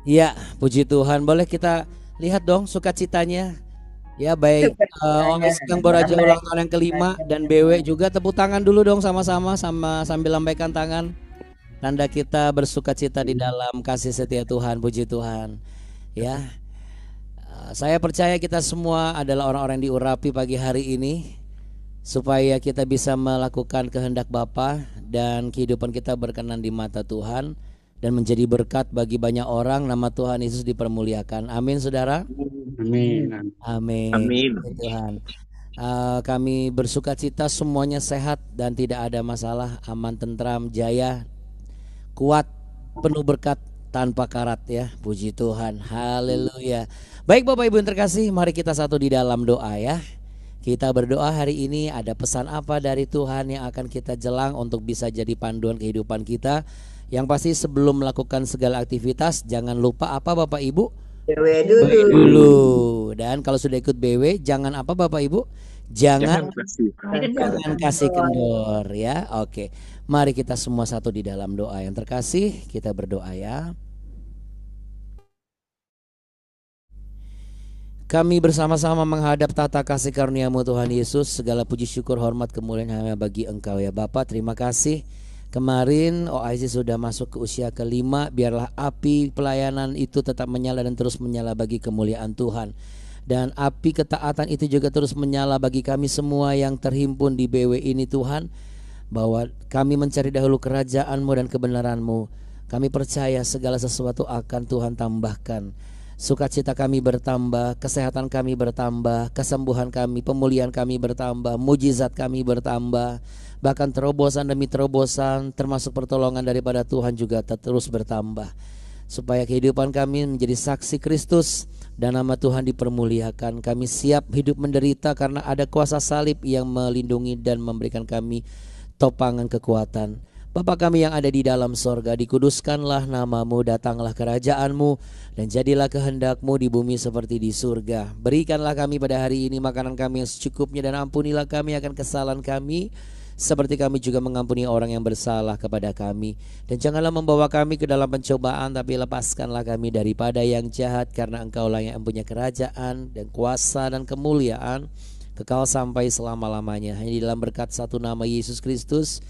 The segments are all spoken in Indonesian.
Iya, puji Tuhan. Boleh kita lihat dong sukacitanya. Ya baik, Ois yang baru aja ulang tahun yang kelima dan BW juga tepuk tangan dulu dong sama-sama sambil lambaikan tangan. Tanda kita bersukacita di dalam kasih setia Tuhan, puji Tuhan. Ya, saya percaya kita semua adalah orang-orang yang diurapi pagi hari ini supaya kita bisa melakukan kehendak Bapa dan kehidupan kita berkenan di mata Tuhan dan menjadi berkat bagi banyak orang. Nama Tuhan Yesus dipermuliakan. Amin, saudara. Amin. Amin. Amin. Puji Tuhan. Kami bersuka cita semuanya sehat dan tidak ada masalah, aman, tentram, jaya, kuat, penuh berkat tanpa karat ya. Puji Tuhan. Haleluya. Baik Bapak Ibu yang terkasih, mari kita satu di dalam doa ya. Kita berdoa hari ini ada pesan apa dari Tuhan yang akan kita jelang untuk bisa jadi panduan kehidupan kita. Yang pasti sebelum melakukan segala aktivitas jangan lupa apa Bapak Ibu? BW dulu. Dan kalau sudah ikut BW jangan apa Bapak Ibu? Jangan kasih kendor ya. Oke. Mari kita semua satu di dalam doa yang terkasih. Kita berdoa ya. Kami bersama-sama menghadap tata kasih karunia-Mu Tuhan Yesus. Segala puji syukur hormat kemuliaan hanya bagi Engkau ya Bapa. Terima kasih. Kemarin OIC sudah masuk ke usia kelima. Biarlah api pelayanan itu tetap menyala dan terus menyala bagi kemuliaan Tuhan. Dan api ketaatan itu juga terus menyala bagi kami semua yang terhimpun di BW ini Tuhan. Bahwa kami mencari dahulu kerajaan-Mu dan kebenaran-Mu. Kami percaya segala sesuatu akan Tuhan tambahkan. Sukacita kami bertambah, kesehatan kami bertambah, kesembuhan kami, pemulihan kami bertambah, mujizat kami bertambah. Bahkan terobosan demi terobosan termasuk pertolongan daripada Tuhan juga terus bertambah. Supaya kehidupan kami menjadi saksi Kristus dan nama Tuhan dipermuliakan. Kami siap hidup menderita karena ada kuasa salib yang melindungi dan memberikan kami topangan kekuatan. Bapa kami yang ada di dalam sorga, dikuduskanlah namamu, datanglah kerajaanmu, dan jadilah kehendak-Mu di bumi seperti di surga. Berikanlah kami pada hari ini makanan kami yang secukupnya, dan ampunilah kami akan kesalahan kami, seperti kami juga mengampuni orang yang bersalah kepada kami. Dan janganlah membawa kami ke dalam pencobaan, tapi lepaskanlah kami daripada yang jahat, karena Engkaulah yang mempunyai kerajaan dan kuasa dan kemuliaan kekal sampai selama-lamanya. Hanya di dalam berkat satu nama Yesus Kristus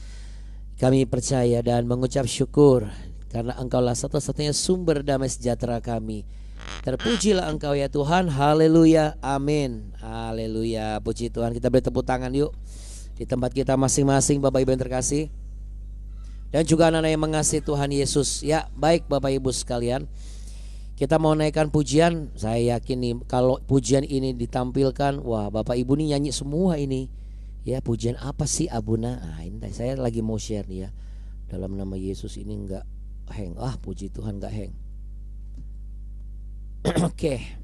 kami percaya dan mengucap syukur, karena Engkaulah satu-satunya sumber damai sejahtera kami. Terpujilah Engkau ya Tuhan. Haleluya. Amin. Haleluya. Puji Tuhan. Kita beri tepuk tangan yuk di tempat kita masing-masing Bapak Ibu yang terkasih, dan juga anak-anak yang mengasihi Tuhan Yesus. Ya baik Bapak Ibu sekalian, kita mau naikkan pujian. Saya yakin nih kalau pujian ini ditampilkan, wah Bapak Ibu nih nyanyi semua ini. Ya pujian apa sih Abuna? Nah ini saya lagi mau share nih ya. Dalam nama Yesus ini enggak hang. Puji Tuhan enggak hang. Oke.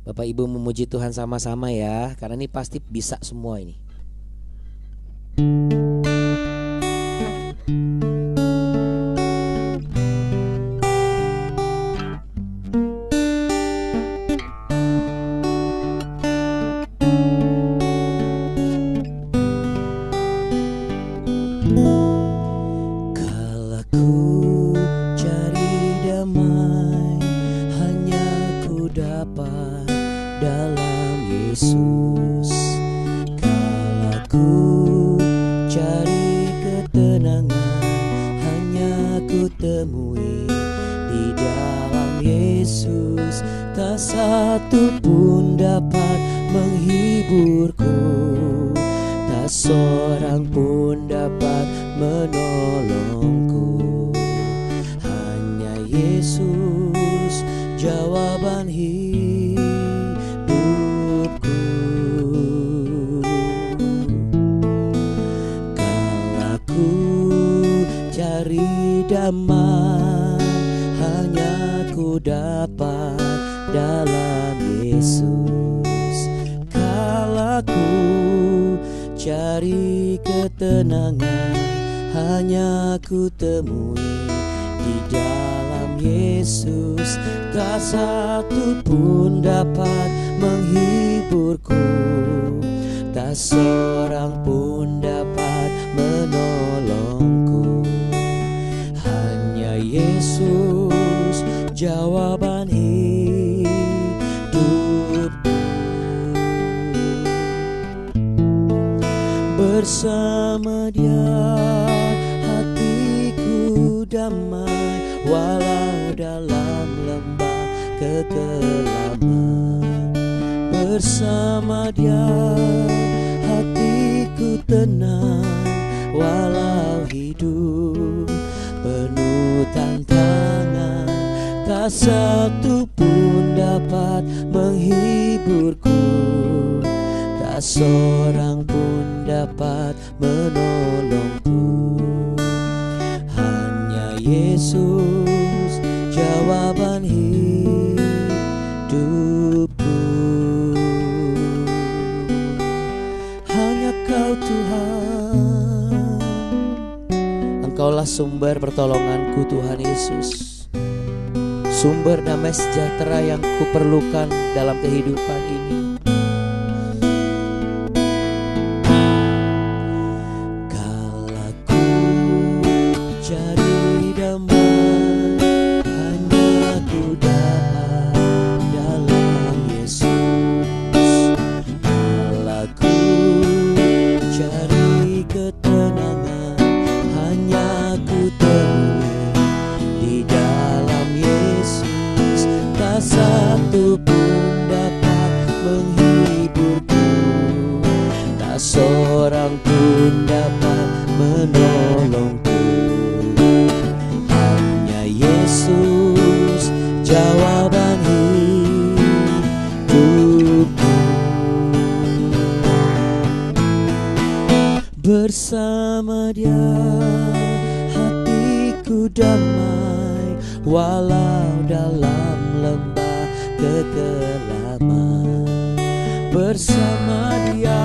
Bapak Ibu memuji Tuhan sama-sama ya, karena ini pasti bisa semua ini. Yesus, jawaban hidupku. Bersama Dia hatiku damai, walau dalam lembah kekelaman. Bersama Dia hatiku tenang, walau hidup penuh tantangan. Tak satu pun dapat menghiburku, tak seorang pun dapat menolongku. Hanya Yesus, jawaban hidupku. Hanya Kau Tuhan, Engkaulah sumber pertolonganku Tuhan Yesus, sumber damai sejahtera yang kuperlukan dalam kehidupan ini. Kala ku cari damai, hanya ku dapat dalam Yesus. Kala ku cari ketenangan, hanya ku temui di dalam Yesus. Tak satu pun dapat menghiburku, tak seorang pun dapat menolongku. Hanya Yesus, jawaban hidupku. Bersama Dia hatiku damai, walau dalam lembah kekelaman. Bersama Dia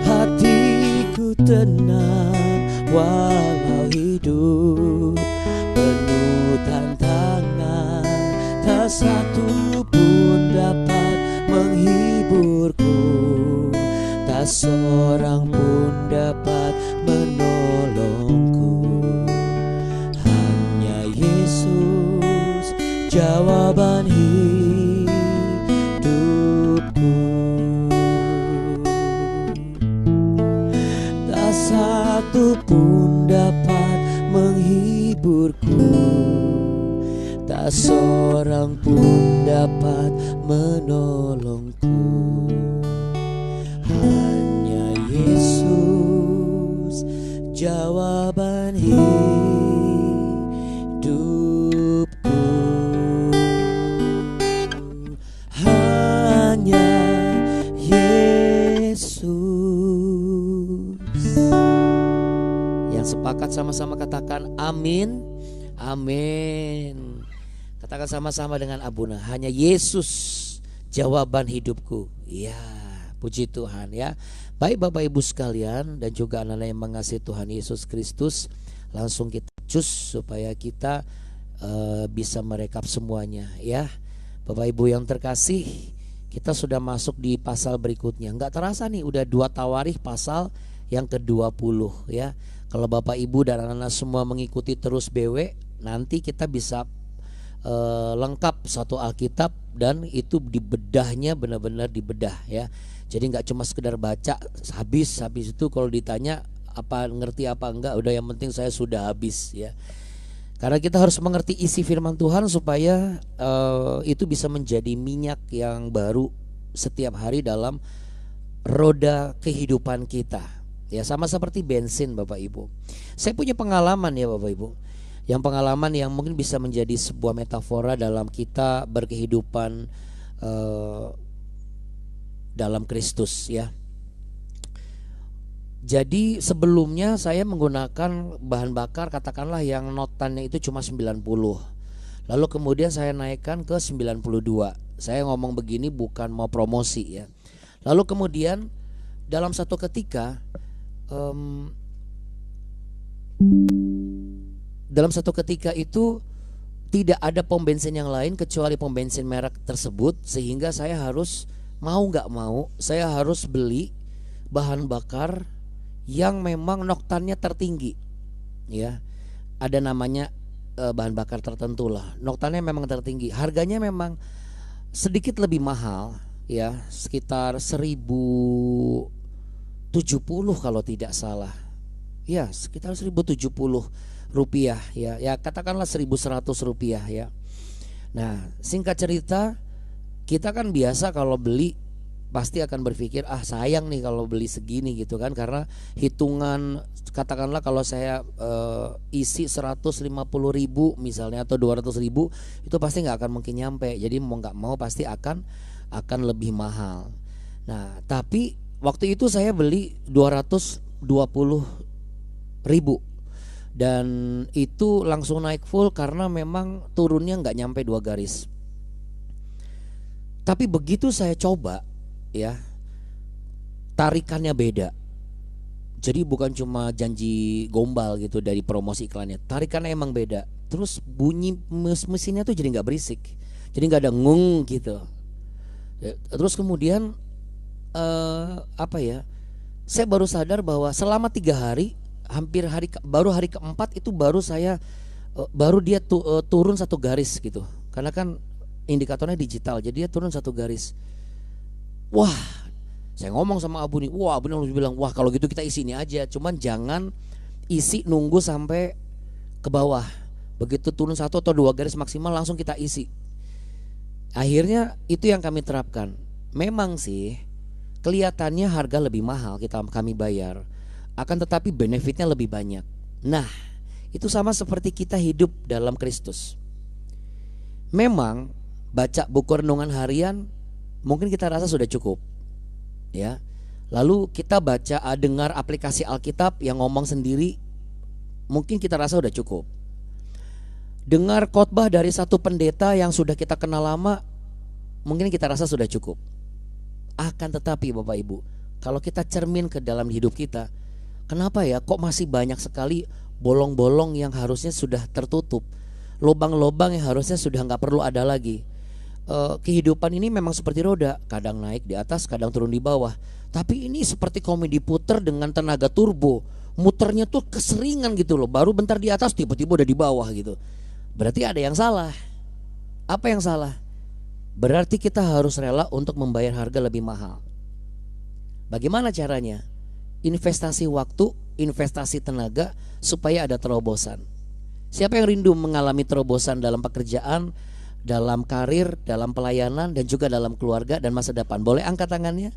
hatiku tenang, walau hidup penuh tantangan. Tak satu pun dapat menghiburku, tak seorang pun dapat menolongku. Hanya Yesus, jawaban hidupku. Tak satu pun dapat menghiburku, tak seorang pun dapat menolongku. Hanya Yesus, jawaban hidupku. Hanya Yesus. Yang sepakat sama-sama katakan amin. Amin. Katakan sama-sama dengan Abuna, hanya Yesus jawaban hidupku. Ya, puji Tuhan ya. Baik Bapak Ibu sekalian dan juga anak-anak yang mengasihi Tuhan Yesus Kristus, langsung kita cus supaya kita bisa merekap semuanya ya. Bapak Ibu yang terkasih, kita sudah masuk di pasal berikutnya. Enggak terasa nih udah 2 Tawarikh pasal yang ke-20 ya. Kalau Bapak Ibu dan anak-anak semua mengikuti terus BW, nanti kita bisa lengkap satu Alkitab, dan itu dibedahnya benar-benar dibedah ya. Jadi nggak cuma sekedar baca habis itu kalau ditanya apa ngerti apa enggak, udah yang penting saya sudah habis ya. Karena kita harus mengerti isi firman Tuhan supaya itu bisa menjadi minyak yang baru setiap hari dalam roda kehidupan kita. Ya, sama seperti bensin Bapak Ibu. Saya punya pengalaman ya Bapak Ibu. Yang pengalaman yang mungkin bisa menjadi sebuah metafora dalam kita berkehidupan dalam Kristus ya. Jadi sebelumnya saya menggunakan bahan bakar katakanlah yang notannya itu cuma 90. Lalu kemudian saya naikkan ke 92. Saya ngomong begini bukan mau promosi ya. Lalu kemudian dalam satu ketika itu tidak ada pom bensin yang lain kecuali pom bensin merek tersebut, sehingga saya harus mau nggak mau saya harus beli bahan bakar yang memang noktannya tertinggi ya. Ada namanya bahan bakar tertentu lah. Noktannya memang tertinggi. Harganya memang sedikit lebih mahal ya, sekitar 1070 kalau tidak salah. Ya, sekitar 1070 rupiah ya. Ya katakanlah 1100 rupiah ya. Nah, singkat cerita, kita kan biasa kalau beli pasti akan berpikir sayang nih kalau beli segini gitu kan, karena hitungan katakanlah kalau saya isi 150.000 misalnya atau 200.000 itu pasti nggak akan mungkin nyampe, jadi mau nggak mau pasti akan lebih mahal. Nah tapi waktu itu saya beli 220.000 dan itu langsung naik full karena memang turunnya nggak nyampe 2 garis. Tapi begitu saya coba ya, tarikannya beda. Jadi bukan cuma janji gombal gitu dari promosi iklannya, tarikannya emang beda. Terus bunyi mesinnya tuh jadi nggak berisik, jadi nggak ada ngung gitu. Terus kemudian saya baru sadar bahwa selama 3 hari, baru hari keempat itu baru saya baru dia turun 1 garis gitu. Karena kan indikatornya digital, jadi dia turun 1 garis. Wah, saya ngomong sama Abu nih, Abu langsung bilang, wah kalau gitu kita isi ini aja, cuman jangan isi nunggu sampai ke bawah. Begitu turun 1 atau 2 garis maksimal langsung kita isi. Akhirnya itu yang kami terapkan. Memang sih kelihatannya harga lebih mahal kami bayar, akan tetapi benefitnya lebih banyak. Nah, itu sama seperti kita hidup dalam Kristus. Memang baca buku renungan harian mungkin kita rasa sudah cukup ya. Lalu kita dengar aplikasi Alkitab yang ngomong sendiri, mungkin kita rasa sudah cukup. Dengar khotbah dari satu pendeta yang sudah kita kenal lama, mungkin kita rasa sudah cukup. Akan tetapi Bapak Ibu, kalau kita cermin ke dalam hidup kita, kenapa ya kok masih banyak sekali bolong-bolong yang harusnya sudah tertutup, lubang-lubang yang harusnya sudah nggak perlu ada lagi. Kehidupan ini memang seperti roda, kadang naik di atas, kadang turun di bawah. Tapi ini seperti komedi puter dengan tenaga turbo, muternya tuh keseringan gitu loh. Baru bentar di atas, tiba-tiba udah di bawah gitu. Berarti ada yang salah. Apa yang salah? Berarti kita harus rela untuk membayar harga lebih mahal. Bagaimana caranya? Investasi waktu, investasi tenaga supaya ada terobosan. Siapa yang rindu mengalami terobosan dalam pekerjaan, dalam karir, dalam pelayanan, dan juga dalam keluarga dan masa depan? Boleh angkat tangannya?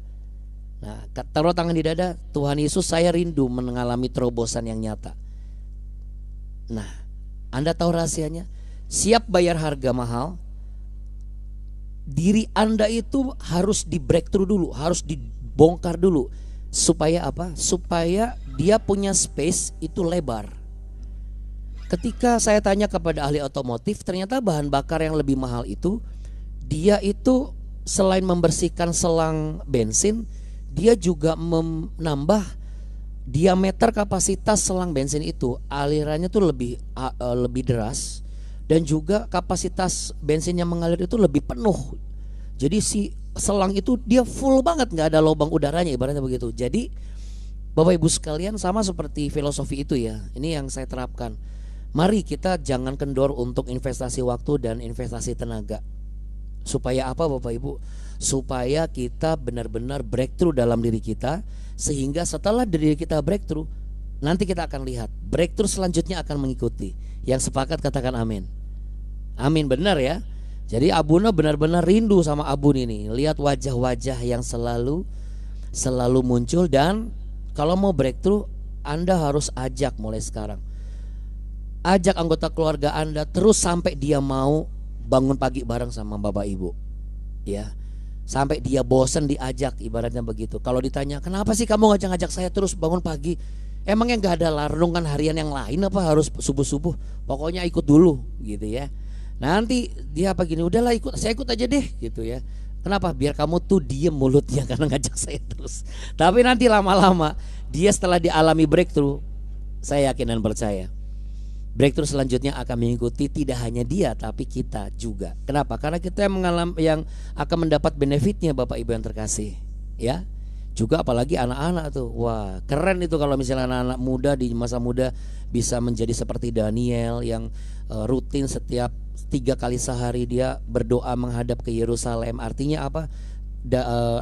Nah, taruh tangan di dada. Tuhan Yesus, saya rindu mengalami terobosan yang nyata. Nah, Anda tahu rahasianya? Siap bayar harga mahal, diri Anda itu harus di breakthrough dulu, harus dibongkar dulu. Supaya apa? Supaya dia punya space itu lebar. Ketika saya tanya kepada ahli otomotif, ternyata bahan bakar yang lebih mahal itu, dia itu selain membersihkan selang bensin, dia juga menambah diameter kapasitas selang bensin itu. Alirannya tuh lebih deras, dan juga kapasitas bensin yang mengalir itu lebih penuh. Jadi si selang itu dia full banget, nggak ada lubang udaranya, ibaratnya begitu. Jadi Bapak Ibu sekalian, sama seperti filosofi itu ya, ini yang saya terapkan. Mari kita jangan kendor untuk investasi waktu dan investasi tenaga. Supaya apa Bapak Ibu? Supaya kita benar-benar breakthrough dalam diri kita, sehingga setelah diri kita breakthrough, nanti kita akan lihat breakthrough selanjutnya akan mengikuti. Yang sepakat katakan amin. Amin, benar ya. Jadi Abuna benar-benar rindu sama Abun ini, lihat wajah-wajah yang selalu muncul. Dan kalau mau breakthrough, Anda harus ajak mulai sekarang. Ajak anggota keluarga Anda terus sampai dia mau bangun pagi bareng sama Bapak Ibu. Ya. Sampai dia bosan diajak, ibaratnya begitu. Kalau ditanya, "Kenapa sih kamu ngajak-ngajak saya terus bangun pagi? Emangnya gak ada renungan harian yang lain apa harus subuh-subuh? Pokoknya ikut dulu," gitu ya. Nanti dia apa gini, "Udahlah saya ikut aja deh," gitu ya. Kenapa? Biar kamu tuh diem mulutnya karena ngajak saya terus. Tapi nanti lama-lama dia setelah dialami breakthrough, saya yakin dan percaya breakthrough selanjutnya akan mengikuti, tidak hanya dia tapi kita juga. Kenapa? Karena kita yang akan mendapat benefitnya Bapak Ibu yang terkasih, ya. Juga apalagi anak-anak tuh. Wah, keren itu kalau misalnya anak-anak muda di masa muda bisa menjadi seperti Daniel yang rutin setiap 3 kali sehari dia berdoa menghadap ke Yerusalem. Artinya apa?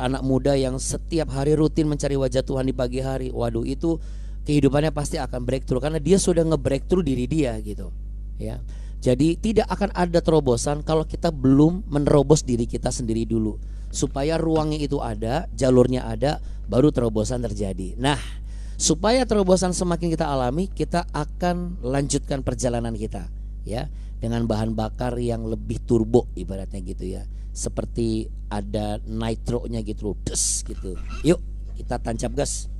Anak muda yang setiap hari rutin mencari wajah Tuhan di pagi hari. Waduh, itu kehidupannya pasti akan breakthrough karena dia sudah nge-breakthrough diri dia gitu. Ya. Jadi tidak akan ada terobosan kalau kita belum menerobos diri kita sendiri dulu. Supaya ruangnya itu ada, jalurnya ada, baru terobosan terjadi. Nah, supaya terobosan semakin kita alami, kita akan lanjutkan perjalanan kita, ya, dengan bahan bakar yang lebih turbo ibaratnya gitu ya. Seperti ada nitronya gitu, des gitu. Yuk, kita tancap gas.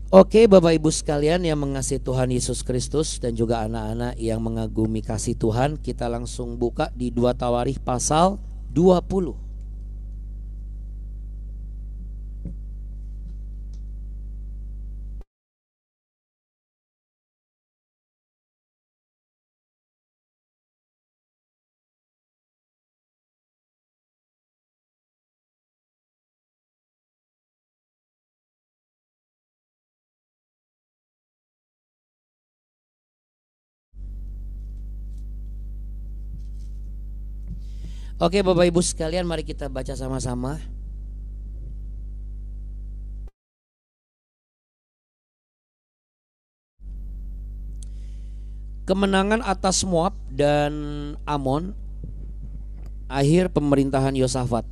Oke, Bapak Ibu sekalian yang mengasihi Tuhan Yesus Kristus dan juga anak-anak yang mengagumi kasih Tuhan, kita langsung buka di 2 Tawarikh pasal 20. Oke, Bapak Ibu sekalian, mari kita baca sama-sama. Kemenangan atas Moab dan Amon, akhir pemerintahan Yosafat.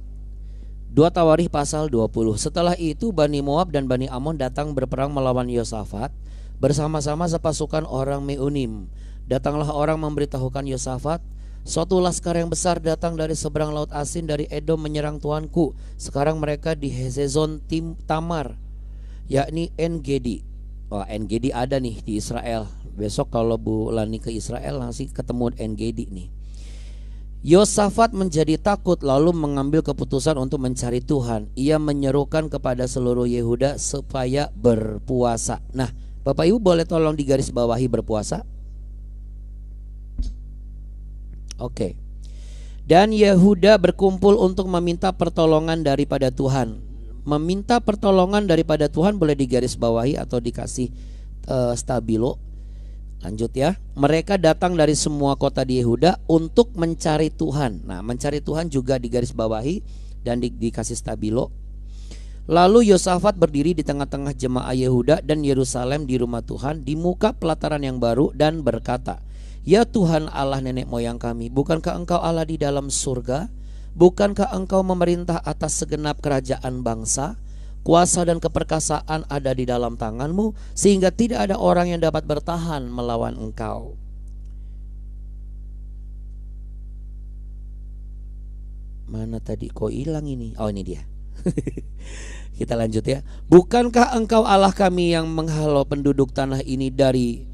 2 Tawarikh pasal 20. Setelah itu Bani Moab dan Bani Amon datang berperang melawan Yosafat bersama-sama sepasukan orang Meunim. Datanglah orang memberitahukan Yosafat, suatu laskar yang besar datang dari seberang laut Asin dari Edom menyerang tuanku. Sekarang mereka di Hezezon Tamar, yakni En-Gedi. Wah, En-Gedi ada nih di Israel. Besok kalau Bu Lani ke Israel langsung ketemu En-Gedi nih. Yosafat menjadi takut lalu mengambil keputusan untuk mencari Tuhan. Ia menyerukan kepada seluruh Yehuda supaya berpuasa. Nah, Bapak Ibu boleh tolong digaris bawahi berpuasa? Oke. Dan Yehuda berkumpul untuk meminta pertolongan daripada Tuhan. Meminta pertolongan daripada Tuhan boleh digaris bawahi atau dikasih stabilo. Lanjut ya. Mereka datang dari semua kota di Yehuda untuk mencari Tuhan. Nah, mencari Tuhan juga digaris bawahi dan dikasih stabilo. Lalu Yosafat berdiri di tengah-tengah jemaah Yehuda dan Yerusalem di rumah Tuhan di muka pelataran yang baru dan berkata, "Ya Tuhan Allah nenek moyang kami, bukankah Engkau Allah di dalam surga? Bukankah Engkau memerintah atas segenap kerajaan bangsa? Kuasa dan keperkasaan ada di dalam tangan-Mu, sehingga tidak ada orang yang dapat bertahan melawan Engkau." Mana tadi kok hilang ini? Oh, ini dia. Kita lanjut ya. "Bukankah Engkau Allah kami yang menghalau penduduk tanah ini dari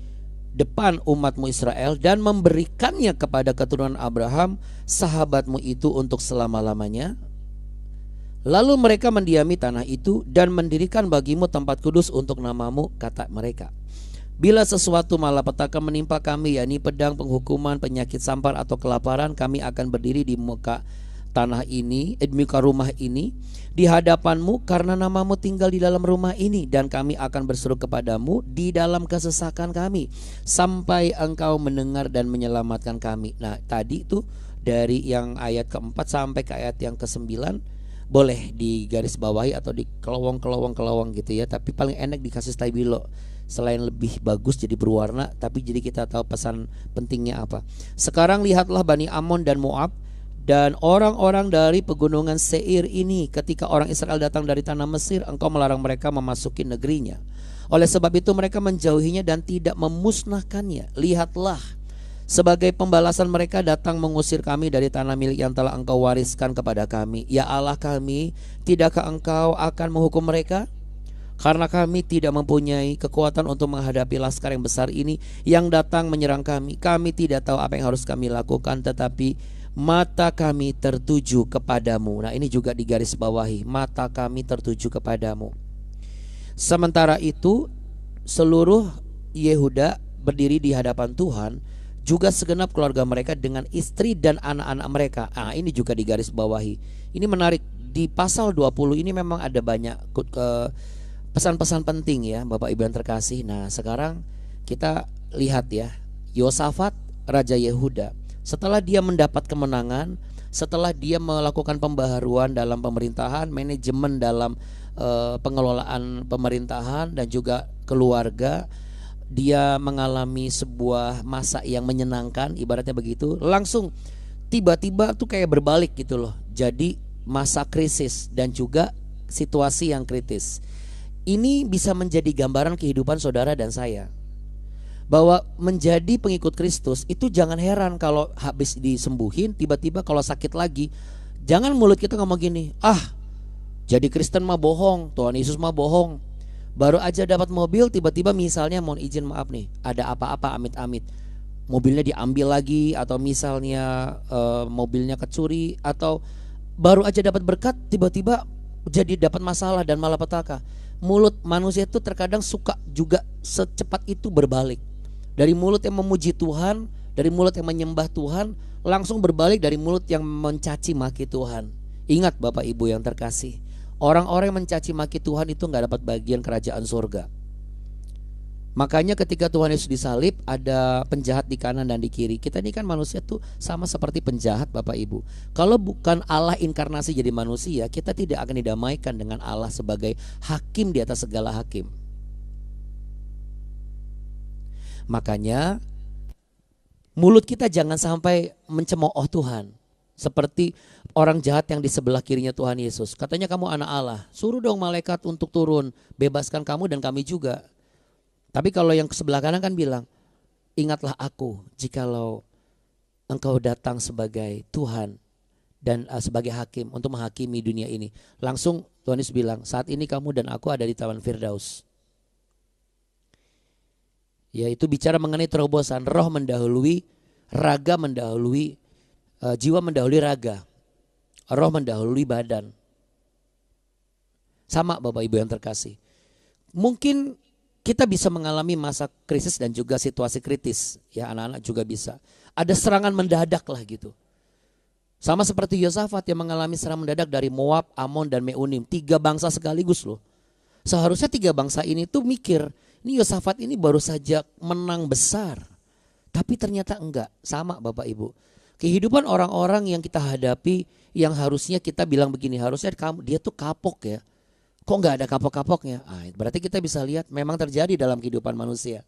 depan umat-Mu Israel dan memberikannya kepada keturunan Abraham, sahabat-Mu itu untuk selama-lamanya? Lalu mereka mendiami tanah itu dan mendirikan bagimu tempat kudus untuk namamu," kata mereka. "Bila sesuatu malapetaka menimpa kami, yakni pedang, penghukuman, penyakit sampar atau kelaparan, kami akan berdiri di muka tanah ini, di muka rumah ini di hadapanmu karena namamu tinggal di dalam rumah ini, dan kami akan berseru kepadamu di dalam kesesakan kami sampai engkau mendengar dan menyelamatkan kami." Nah, tadi itu dari yang ayat keempat sampai ke ayat yang ke-9 boleh digaris bawahi atau di kelowong gitu ya. Tapi paling enak dikasih stabilo. Selain lebih bagus jadi berwarna, tapi jadi kita tahu pesan pentingnya apa. "Sekarang lihatlah Bani Amon dan Moab dan orang-orang dari pegunungan Seir ini. Ketika orang Israel datang dari tanah Mesir, engkau melarang mereka memasuki negerinya. Oleh sebab itu mereka menjauhinya dan tidak memusnahkannya. Lihatlah, sebagai pembalasan mereka datang mengusir kami dari tanah milik yang telah engkau wariskan kepada kami. Ya Allah kami, tidakkah engkau akan menghukum mereka? Karena kami tidak mempunyai kekuatan untuk menghadapi laskar yang besar ini yang datang menyerang kami. Kami tidak tahu apa yang harus kami lakukan, tetapi mata kami tertuju kepadamu." Nah, ini juga digaris bawahi, mata kami tertuju kepadamu. Sementara itu seluruh Yehuda berdiri di hadapan Tuhan. juga segenap keluarga mereka dengan istri dan anak-anak mereka. Ini juga digaris bawahi. Ini menarik, di pasal 20 ini memang ada banyak pesan-pesan penting ya Bapak Ibu yang terkasih. Nah sekarang kita lihat ya, Yosafat Raja Yehuda, setelah dia mendapat kemenangan, setelah dia melakukan pembaharuan dalam pemerintahan, manajemen dalam pengelolaan pemerintahan dan juga keluarga, dia mengalami sebuah masa yang menyenangkan, ibaratnya begitu. Langsung tiba-tiba tuh kayak berbalik gitu loh, jadi masa krisis dan juga situasi yang kritis. Ini bisa menjadi gambaran kehidupan saudara dan saya, bahwa menjadi pengikut Kristus itu jangan heran kalau habis disembuhin tiba-tiba kalau sakit lagi. Jangan mulut kita ngomong gini, jadi Kristen mah bohong, Tuhan Yesus mah bohong. Baru aja dapat mobil tiba-tiba misalnya mohon izin maaf nih, ada apa-apa amit-amit, mobilnya diambil lagi, atau misalnya mobilnya kecuri, atau baru aja dapat berkat tiba-tiba jadi dapat masalah dan malapetaka. Mulut manusia itu terkadang suka juga secepat itu berbalik. Dari mulut yang memuji Tuhan, dari mulut yang menyembah Tuhan, langsung berbalik dari mulut yang mencaci maki Tuhan. Ingat Bapak Ibu yang terkasih, orang-orang yang mencaci maki Tuhan itu gak dapat bagian kerajaan surga. Makanya ketika Tuhan Yesus disalib, ada penjahat di kanan dan di kiri. Kita ini kan manusia tuh sama seperti penjahat Bapak Ibu. Kalau bukan Allah inkarnasi jadi manusia, kita tidak akan didamaikan dengan Allah sebagai hakim di atas segala hakim. Makanya mulut kita jangan sampai mencemooh Tuhan, seperti orang jahat yang di sebelah kirinya Tuhan Yesus. Katanya kamu anak Allah, suruh dong malaikat untuk turun, bebaskan kamu dan kami juga. Tapi kalau yang ke sebelah kanan kan bilang, ingatlah aku jikalau engkau datang sebagai Tuhan dan sebagai hakim untuk menghakimi dunia ini. Langsung Tuhan Yesus bilang, saat ini kamu dan aku ada di Taman Firdaus. Yaitu bicara mengenai terobosan, roh mendahului, raga mendahului, jiwa mendahului raga, roh mendahului badan. Sama Bapak Ibu yang terkasih, mungkin kita bisa mengalami masa krisis dan juga situasi kritis. Ya anak-anak juga bisa. Ada serangan mendadak lah gitu. Sama seperti Yosafat yang mengalami serangan mendadak dari Moab, Amon dan Meunim. 3 bangsa sekaligus loh. Seharusnya 3 bangsa ini tuh mikir, ini Yosafat ini baru saja menang besar. Tapi ternyata enggak. Sama Bapak Ibu. Kehidupan orang-orang yang kita hadapi, yang harusnya kita bilang begini, harusnya dia tuh kapok ya. Kok nggak ada kapok-kapoknya? Berarti kita bisa lihat memang terjadi dalam kehidupan manusia.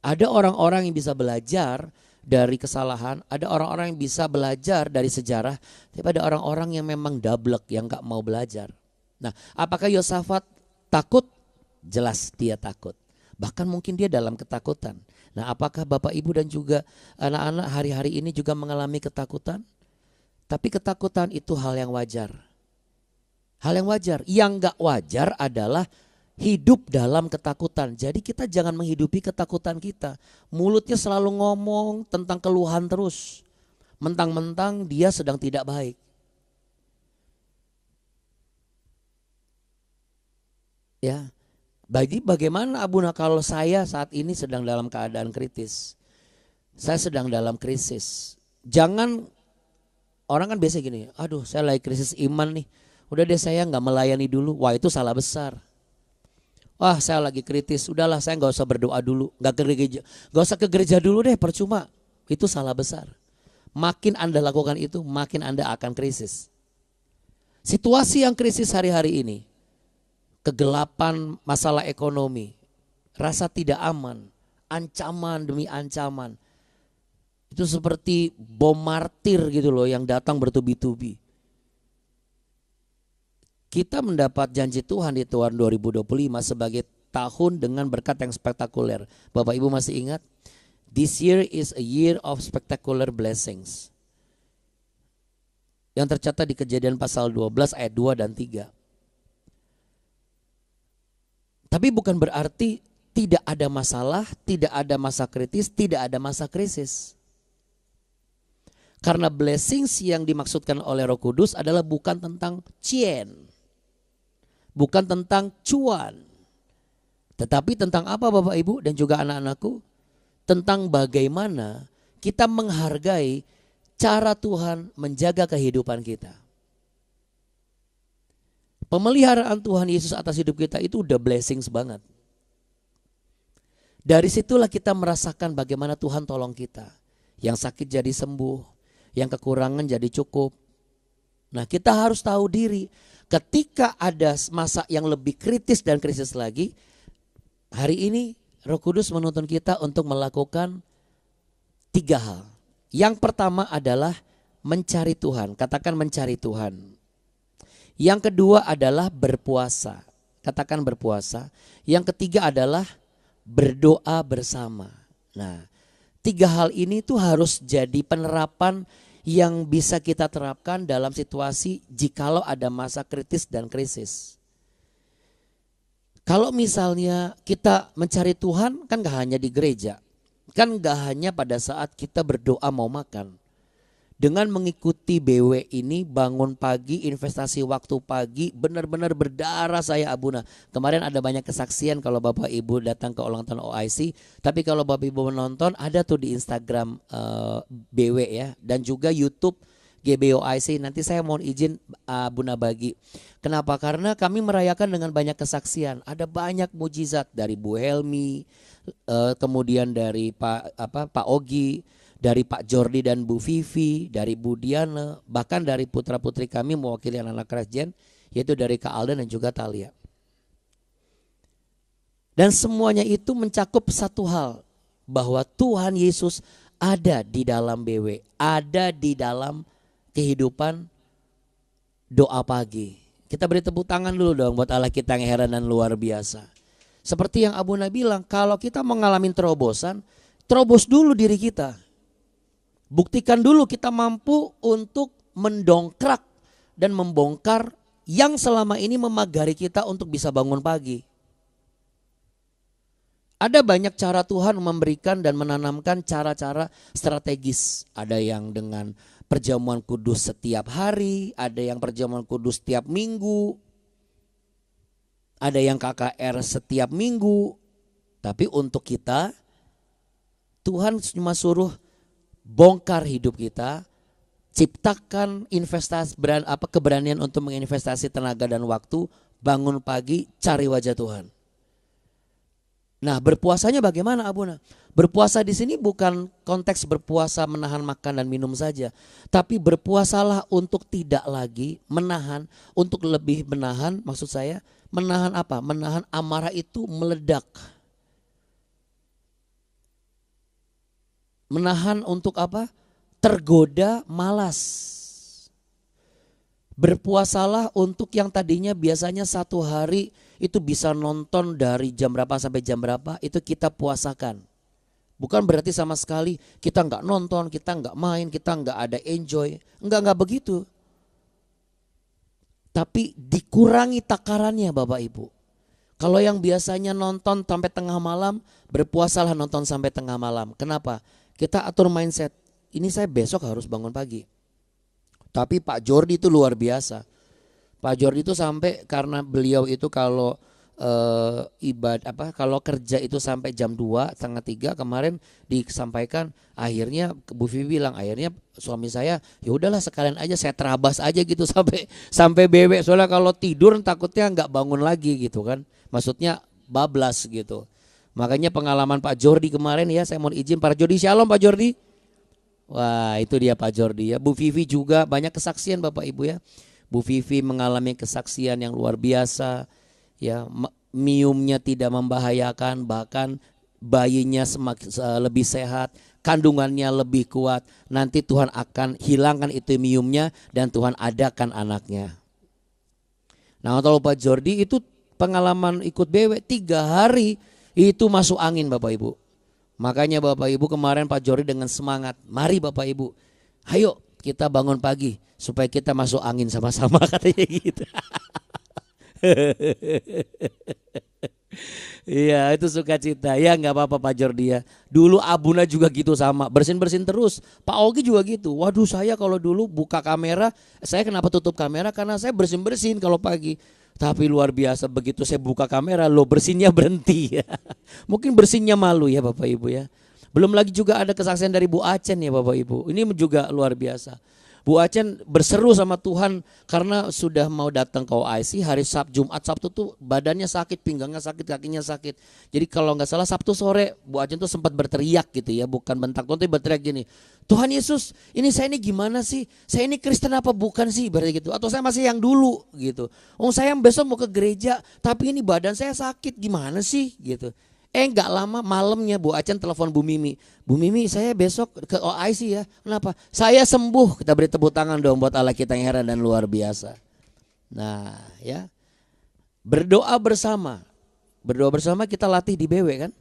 Ada orang-orang yang bisa belajar dari kesalahan, ada orang-orang yang bisa belajar dari sejarah, tapi ada orang-orang yang memang dablek, yang nggak mau belajar. Nah, apakah Yosafat takut? Jelas dia takut. Bahkan mungkin dia dalam ketakutan. Nah, apakah Bapak Ibu dan juga anak-anak hari-hari ini juga mengalami ketakutan? Tapi ketakutan itu hal yang wajar. Hal yang wajar. Yang gak wajar adalah hidup dalam ketakutan. Jadi kita jangan menghidupi ketakutan kita. Mulutnya selalu ngomong tentang keluhan terus. Mentang-mentang dia sedang tidak baik. Ya, bagaimana Abuna kalau saya saat ini sedang dalam keadaan kritis. Saya sedang dalam krisis. Jangan, orang kan biasa gini, aduh saya lagi krisis iman nih. Udah deh saya gak melayani dulu. Wah itu salah besar. Wah saya lagi kritis, udahlah saya gak usah berdoa dulu. Gak usah ke gereja dulu deh, percuma. Itu salah besar. Makin Anda lakukan itu, makin Anda akan krisis. Situasi yang krisis hari-hari ini, kegelapan masalah ekonomi, rasa tidak aman, ancaman demi ancaman. Itu seperti bom martir gitu loh yang datang bertubi-tubi. Kita mendapat janji Tuhan di tahun 2025 sebagai tahun dengan berkat yang spektakuler. Bapak Ibu masih ingat? This year is a year of spectacular blessings. Yang tercatat di Kejadian pasal 12 ayat 2 dan 3. Tapi bukan berarti tidak ada masalah, tidak ada masa kritis, tidak ada masa krisis. Karena blessings yang dimaksudkan oleh Roh Kudus adalah bukan tentang cien. Bukan tentang cuan, tetapi tentang apa Bapak Ibu dan juga anak-anakku? Tentang bagaimana kita menghargai cara Tuhan menjaga kehidupan kita. Pemeliharaan Tuhan Yesus atas hidup kita itu udah blessings banget. Dari situlah kita merasakan bagaimana Tuhan tolong kita. Yang sakit jadi sembuh, yang kekurangan jadi cukup. Nah, kita harus tahu diri. Ketika ada masa yang lebih kritis dan krisis lagi, hari ini Roh Kudus menuntun kita untuk melakukan 3 hal. Yang pertama adalah mencari Tuhan. Katakan mencari Tuhan. Yang kedua adalah berpuasa. Katakan berpuasa. Yang ketiga adalah berdoa bersama. Nah, 3 hal ini tuh harus jadi penerapan yang bisa kita terapkan dalam situasi jikalau ada masa kritis dan krisis. Kalau misalnya kita mencari Tuhan kan gak hanya di gereja. Kan gak hanya pada saat kita berdoa mau makan. Dengan mengikuti BW ini, bangun pagi, investasi waktu pagi, benar-benar berdarah saya Abuna. Kemarin ada banyak kesaksian kalau Bapak Ibu datang ke ulang tahun OIC. Tapi kalau Bapak Ibu menonton, ada tuh di Instagram BW ya. Dan juga YouTube GBOIC. Nanti saya mohon izin Abuna bagi. Kenapa? Karena kami merayakan dengan banyak kesaksian. Ada banyak mujizat dari Bu Helmi, kemudian dari Pak Ogi, dari Pak Jordi dan Bu Vivi, dari Bu Diana, bahkan dari putra-putri kami mewakili anak-anak Christian, yaitu dari Kak Alden dan juga Talia. Dan semuanya itu mencakup satu hal, bahwa Tuhan Yesus ada di dalam BW, ada di dalam kehidupan doa pagi. Kita beri tepuk tangan dulu dong buat Allah kita yang heran dan luar biasa. Seperti yang Abuna bilang, kalau kita mengalami terobosan, terobos dulu diri kita. Buktikan dulu kita mampu untuk mendongkrak dan membongkar yang selama ini memagari kita untuk bisa bangun pagi. Ada banyak cara Tuhan memberikan dan menanamkan cara-cara strategis. Ada yang dengan perjamuan kudus setiap hari, ada yang perjamuan kudus setiap minggu, ada yang KKR setiap minggu. Tapi untuk kita, Tuhan cuma suruh bongkar hidup kita, ciptakan investasi keberanian untuk menginvestasi tenaga dan waktu, bangun pagi, cari wajah Tuhan. Nah, berpuasanya bagaimana Abuna? Berpuasa di sini bukan konteks berpuasa menahan makan dan minum saja, tapi berpuasalah untuk tidak lagi menahan, untuk lebih menahan, maksud saya menahan apa? Menahan amarah itu meledak. Menahan untuk apa? Tergoda malas. Berpuasalah untuk yang tadinya biasanya 1 hari itu bisa nonton dari jam berapa sampai jam berapa, itu kita puasakan. Bukan berarti sama sekali kita nggak nonton, kita nggak main, kita nggak ada enjoy. Nggak begitu. Tapi dikurangi takarannya Bapak Ibu. Kalau yang biasanya nonton sampai tengah malam, berpuasalah nonton sampai tengah malam. Kenapa? Kita atur mindset, ini saya besok harus bangun pagi. Tapi Pak Jordi itu luar biasa. Pak Jordi itu sampai, karena beliau itu kalau kalau kerja itu sampai jam 2, setengah 3, kemarin disampaikan, akhirnya Bu Vivi bilang, akhirnya suami saya, ya udahlah sekalian aja saya terabas aja gitu sampai bebek, soalnya kalau tidur takutnya nggak bangun lagi gitu kan. Maksudnya bablas gitu. Makanya pengalaman Pak Jordi kemarin ya, saya mohon izin Pak Jordi, shalom Pak Jordi. Wah, itu dia Pak Jordi ya. Bu Vivi juga banyak kesaksian Bapak Ibu ya. Bu Vivi mengalami kesaksian yang luar biasa ya, miumnya tidak membahayakan, bahkan bayinya lebih sehat, kandungannya lebih kuat. Nanti Tuhan akan hilangkan itu miumnya dan Tuhan adakan anaknya. Nah, kalau Pak Jordi itu pengalaman ikut BW 3 hari itu masuk angin Bapak Ibu. Makanya Bapak Ibu kemarin Pak Jordi dengan semangat, mari Bapak Ibu, ayo kita bangun pagi supaya kita masuk angin sama-sama, katanya gitu. Iya, itu sukacita ya, nggak apa-apa Pak Jordi ya. Dulu Abuna juga gitu sama, bersin-bersin terus. Pak Ogi juga gitu. Waduh, saya kalau dulu buka kamera, saya kenapa tutup kamera? Karena saya bersin-bersin kalau pagi. Tapi luar biasa begitu saya buka kamera, lo bersinnya berhenti ya. Mungkin bersinnya malu ya Bapak Ibu ya. Belum lagi juga ada kesaksian dari Bu Acen ya Bapak Ibu. Ini juga luar biasa. Bu Acen berseru sama Tuhan karena sudah mau datang ke OIC hari Jumat Sabtu tuh badannya sakit, pinggangnya sakit, kakinya sakit. Jadi kalau nggak salah Sabtu sore Bu Acen tuh sempat berteriak gitu ya, bukan bentak Tuhan, tapi berteriak gini, Tuhan Yesus, ini saya ini gimana sih? Saya ini Kristen apa bukan sih? Berarti gitu. Atau saya masih yang dulu gitu. Oh saya besok mau ke gereja, tapi ini badan saya sakit, gimana sih? Gitu. Nggak lama malamnya Bu Acen telepon Bu Mimi. Bu Mimi, saya besok ke OIC ya. Kenapa? Saya sembuh. Kita beri tepuk tangan dong buat Allah kita yang heran dan luar biasa. Nah ya, berdoa bersama. Berdoa bersama kita latih di BW kan.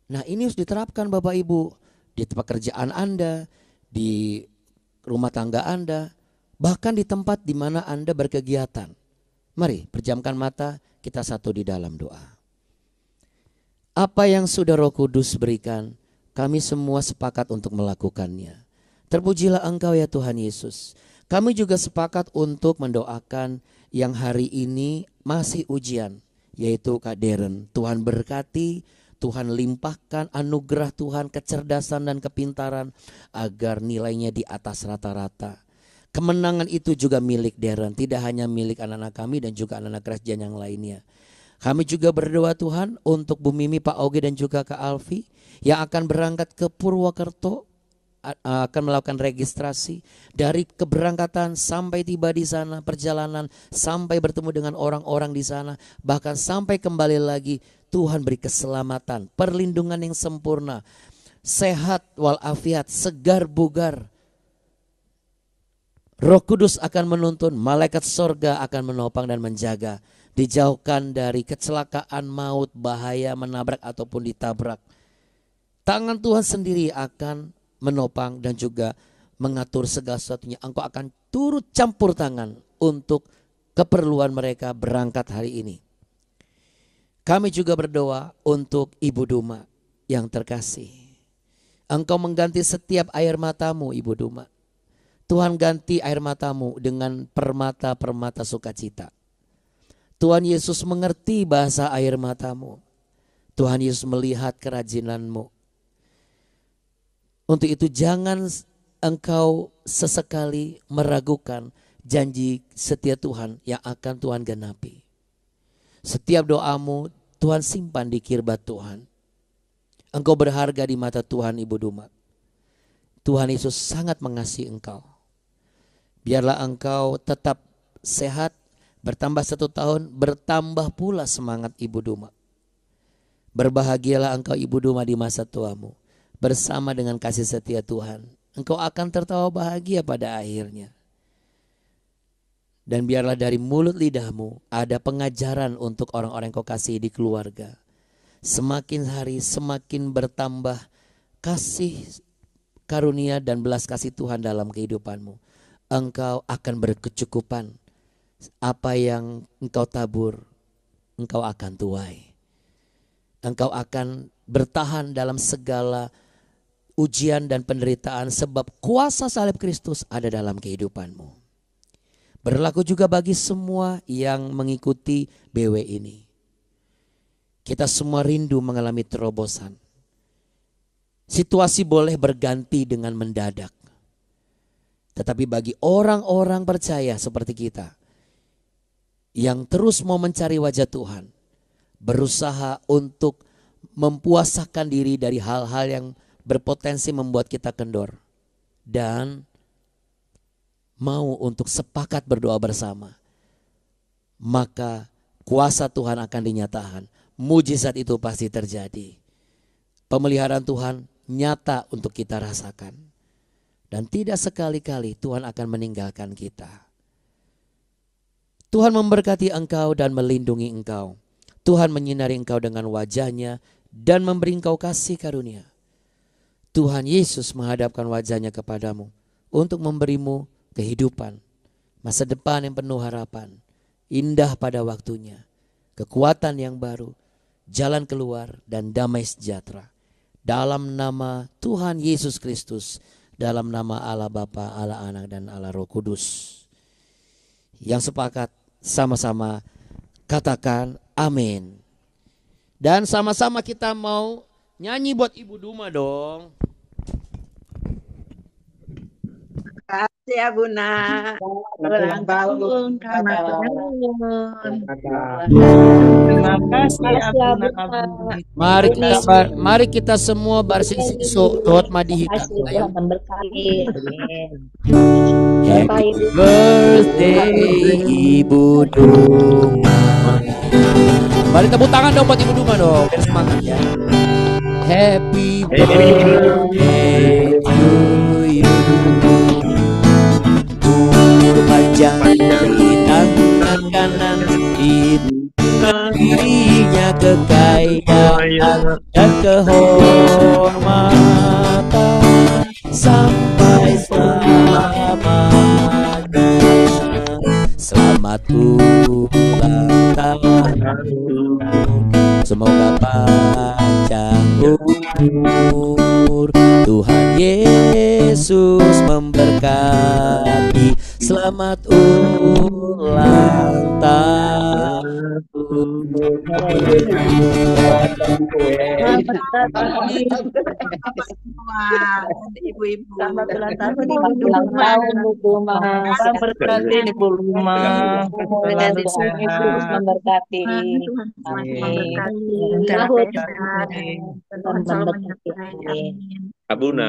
Nah ini harus diterapkan Bapak Ibu. Di pekerjaan Anda, di rumah tangga Anda, bahkan di tempat di mana Anda berkegiatan. Mari pejamkan mata, kita satu di dalam doa. Apa yang sudah Roh Kudus berikan, kami semua sepakat untuk melakukannya. Terpujilah Engkau ya Tuhan Yesus. Kami juga sepakat untuk mendoakan yang hari ini masih ujian, yaitu Kak Deren. Tuhan berkati, Tuhan limpahkan anugerah Tuhan, kecerdasan dan kepintaran agar nilainya di atas rata-rata. Kemenangan itu juga milik Deren, tidak hanya milik anak-anak kami dan juga anak-anak kerajaan yang lainnya. Kami juga berdoa Tuhan untuk Bu Mimi, Pak Oge dan juga Kak Alfi yang akan berangkat ke Purwokerto, akan melakukan registrasi. Dari keberangkatan sampai tiba di sana, perjalanan sampai bertemu dengan orang-orang di sana, bahkan sampai kembali lagi, Tuhan beri keselamatan, perlindungan yang sempurna, sehat walafiat, segar bugar. Roh Kudus akan menuntun, malaikat sorga akan menopang dan menjaga. Dijauhkan dari kecelakaan, maut, bahaya, menabrak ataupun ditabrak. Tangan Tuhan sendiri akan menopang dan juga mengatur segala sesuatunya. Engkau akan turut campur tangan untuk keperluan mereka berangkat hari ini. Kami juga berdoa untuk Ibu Duma yang terkasih. Engkau mengganti setiap air matamu Ibu Duma. Tuhan ganti air matamu dengan permata-permata sukacita. Tuhan Yesus mengerti bahasa air matamu. Tuhan Yesus melihat kerajinanmu. Untuk itu jangan engkau sesekali meragukan janji setia Tuhan yang akan Tuhan genapi. Setiap doamu Tuhan simpan di kirbat Tuhan. Engkau berharga di mata Tuhan Ibu Duma. Tuhan Yesus sangat mengasihi engkau. Biarlah engkau tetap sehat. Bertambah 1 tahun, bertambah pula semangat Ibu Duma. Berbahagialah engkau Ibu Duma di masa tuamu. Bersama dengan kasih setia Tuhan. Engkau akan tertawa bahagia pada akhirnya. Dan biarlah dari mulut lidahmu ada pengajaran untuk orang-orang yang kau kasihi di keluarga. Semakin hari semakin bertambah kasih karunia dan belas kasih Tuhan dalam kehidupanmu. Engkau akan berkecukupan. Apa yang engkau tabur, engkau akan tuai. Engkau akan bertahan dalam segala ujian dan penderitaan sebab kuasa salib Kristus ada dalam kehidupanmu. Berlaku juga bagi semua yang mengikuti BW ini. Kita semua rindu mengalami terobosan. Situasi boleh berganti dengan mendadak. Tetapi bagi orang-orang percaya seperti kita, yang terus mau mencari wajah Tuhan, berusaha untuk mempuasakan diri dari hal-hal yang berpotensi membuat kita kendor, dan mau untuk sepakat berdoa bersama, maka kuasa Tuhan akan dinyatakan. Mujizat itu pasti terjadi. Pemeliharaan Tuhan nyata untuk kita rasakan. Dan tidak sekali-kali Tuhan akan meninggalkan kita. Tuhan memberkati engkau dan melindungi engkau. Tuhan menyinari engkau dengan wajahnya dan memberi engkau kasih karunia. Tuhan Yesus menghadapkan wajahnya kepadamu untuk memberimu kehidupan, masa depan yang penuh harapan, indah pada waktunya, kekuatan yang baru, jalan keluar dan damai sejahtera. Dalam nama Tuhan Yesus Kristus, dalam nama Allah Bapa, Allah Anak dan Allah Roh Kudus. Yang sepakat sama-sama katakan amin. Dan sama-sama kita mau Nyanyi buat Ibu Duma dong. Kasih ya Buna. Ulang tahun. Selamat ulang Terima kasih Abuna. Mari kita semua barsisiso dot madihika. Tuhan memberkati. Happy birthday Ibu Duma. Mari tepuk tangan dong buat Ibu Duma dong, biar semangat ya. Happy birthday to you. Panjang di tangan kanan, dirinya kekayaan dan kehormatan sampai selamanya. Selamat ulang tahun, semoga panjang umur, Tuhan Yesus memberkati. Selamat ulang tahun. Ibu-ibu. Selamat ulang tahun Ibu Duma. Tuhan berkati Ibu Duma. Tuhan Yesus memberkati. Abuna.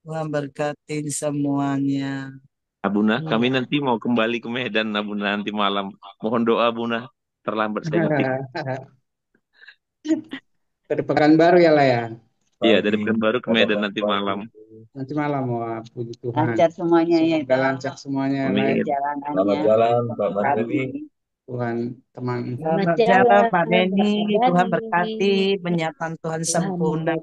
Tuhan berkati semuanya. Abuna, kami nanti mau kembali ke Medan, Abuna, nanti malam. Mohon doa, Abuna. Terlambat saya nanti. Dari Pekanbaru ya lah ya. Iya, dari Pekanbaru ke Medan nanti malam. Nanti malam, wah puji Tuhan. Lancar semuanya ya. Semoga lancar semuanya. Amin. Selamat jalan Pak Mardani. Tuhan teman. Selamat jalan Pak Neni. Tuhan berkati. Penyiapan Tuhan sempurna.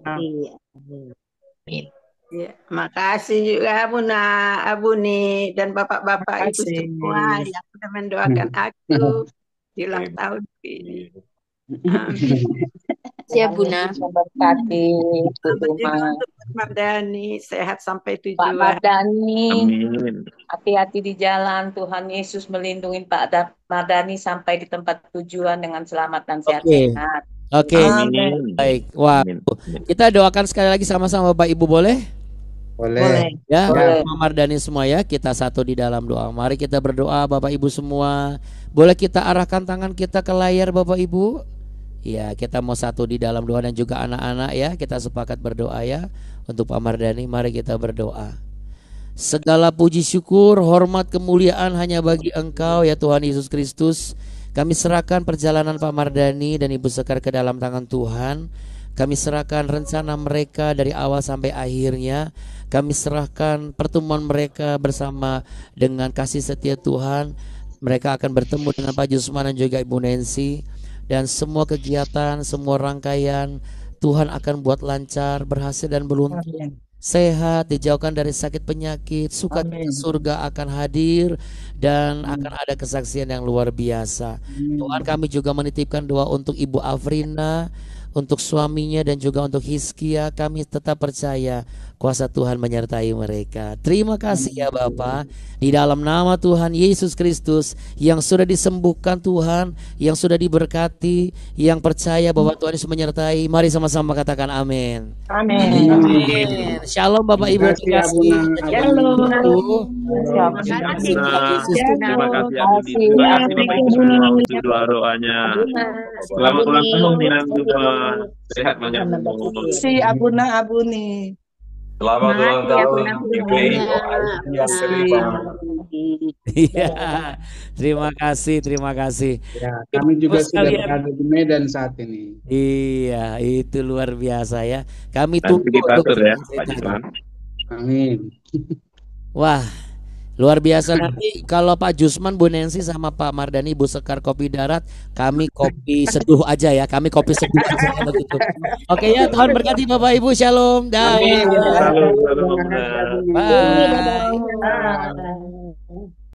Ya, makasih juga Buna, Abuni dan bapak-bapak ibu semua yang sudah mendoakan aku di ulang tahun ini. Siap Buna memberkati Bu Duma. Mardani sehat sampai Pak tujuan. Mardani, Amin. hati-hati di jalan. Tuhan Yesus melindungi Pak Mardani sampai di tempat tujuan dengan selamat dan sehat-sehat. Oke. Amin. Baik. Wah, Amin. kita doakan sekali lagi sama-sama Bapak Ibu, boleh? Boleh. Ya, Boleh. Pak Mardani semua ya, kita satu di dalam doa. Mari kita berdoa Bapak Ibu semua. Boleh kita arahkan tangan kita ke layar Bapak Ibu? Ya, kita mau satu di dalam doa dan juga anak-anak ya. Kita sepakat berdoa ya untuk Pak Mardani. Mari kita berdoa. Segala puji syukur, hormat, kemuliaan hanya bagi Engkau ya Tuhan Yesus Kristus. Kami serahkan perjalanan Pak Mardani dan Ibu Sekar ke dalam tangan Tuhan. Kami serahkan rencana mereka dari awal sampai akhirnya. Kami serahkan pertemuan mereka bersama dengan kasih setia Tuhan. Mereka akan bertemu dengan Pak Jusman dan juga Ibu Nancy. Dan semua kegiatan, semua rangkaian Tuhan akan buat lancar, berhasil dan beruntung. Sehat, dijauhkan dari sakit penyakit, sukacita surga akan hadir dan akan ada kesaksian yang luar biasa. Tuhan, kami juga menitipkan doa untuk Ibu Afrina, untuk suaminya dan juga untuk Hizkia. Kami tetap percaya kuasa Tuhan menyertai mereka. Terima kasih ya Bapa, di dalam nama Tuhan Yesus Kristus yang sudah disembuhkan Tuhan, yang sudah diberkati, yang percaya bahwa Tuhan Yesus menyertai. Mari sama-sama katakan amin. Amin. Amin. Shalom Bapak Ibu. Terima kasih, Abuna. Terima kasih Abuni. Terima kasih Bapak Ibu semua untuk doa-doanya. Selamat ulang tahun Nilan Tuhan. Sehat banyak umur. Si Abuna Abuni. Selamat ulang tahun Iya. Terima kasih. Ya, kami juga Terus sudah kalian- berada di Medan saat ini. Iya, itu luar biasa ya. Kami Nanti tunggu kita atur ya, untuk Pak Jusman. Amin. Wah, luar biasa. Nanti kalau Pak Jusman, Bu Nancy sama Pak Mardani, Bu Sekar kopi darat, kami kopi seduh aja ya. Kami kopi seduh aja kalau gitu. Oke ya, Tuhan berkati Bapak Ibu. Shalom. Dah. Salam, salam, salam. Bye.